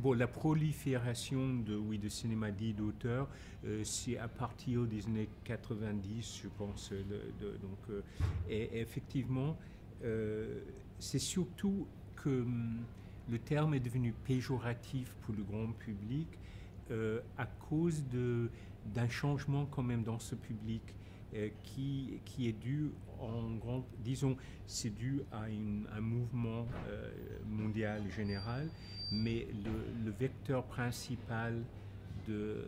Bon, la prolifération de cinéma dit d'auteur, c'est à partir des années 90, je pense. Et effectivement, c'est surtout que le terme est devenu péjoratif pour le grand public à cause d'un changement quand même dans ce public qui est dû en grande, disons, c'est dû à un mouvement mondial général, mais le vecteur principal de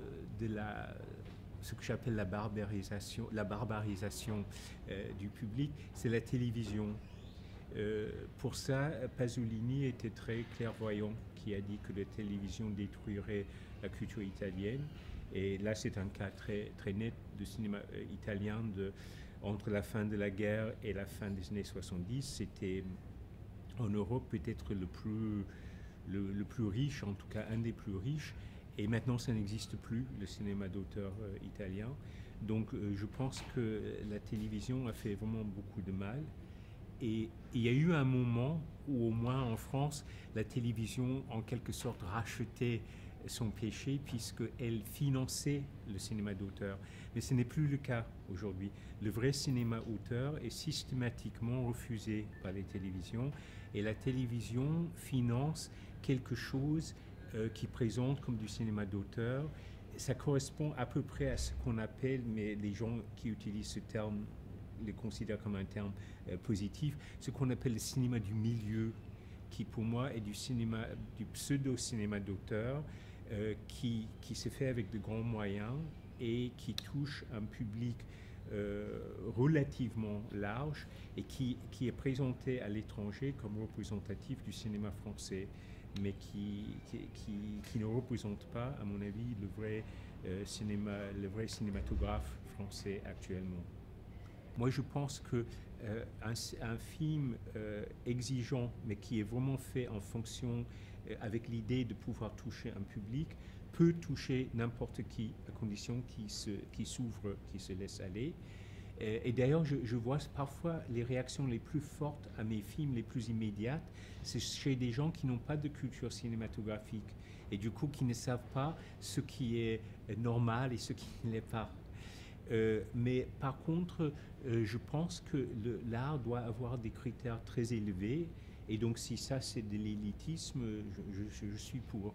ce que j'appelle la barbarisation du public, c'est la télévision. Pour ça, Pasolini était très clairvoyant, qui a dit que la télévision détruirait la culture italienne. Et là, c'est un cas très net de cinéma italien entre la fin de la guerre et la fin des années 70. C'était en Europe peut-être le plus riche, en tout cas un des plus riches. Et maintenant, ça n'existe plus, le cinéma d'auteur italien. Donc, je pense que la télévision a fait vraiment beaucoup de mal. Et il y a eu un moment où, au moins en France, la télévision, en quelque sorte, rachetait son péché puisqu'elle finançait le cinéma d'auteur. Mais ce n'est plus le cas aujourd'hui. Le vrai cinéma auteur est systématiquement refusé par les télévisions et la télévision finance quelque chose qui présente comme du cinéma d'auteur. Ça correspond à peu près à ce qu'on appelle, mais les gens qui utilisent ce terme le considèrent comme un terme positif, ce qu'on appelle le cinéma du milieu, qui pour moi est du pseudo-cinéma d'auteur, qui se fait avec de grands moyens et qui touche un public relativement large et qui est présenté à l'étranger comme représentatif du cinéma français, mais qui ne représente pas, à mon avis, le vrai cinématographe français actuellement. Moi, je pense que un film exigeant, mais qui est vraiment fait en fonction, avec l'idée de pouvoir toucher un public, peut toucher n'importe qui, à condition qu'il s'ouvre, qu'il se laisse aller. Et d'ailleurs, je vois parfois les réactions les plus fortes à mes films, les plus immédiates, c'est chez des gens qui n'ont pas de culture cinématographique et du coup qui ne savent pas ce qui est normal et ce qui ne l'est pas. Mais par contre, je pense que l'art doit avoir des critères très élevés. Et donc, si ça, c'est de l'élitisme, je suis pour.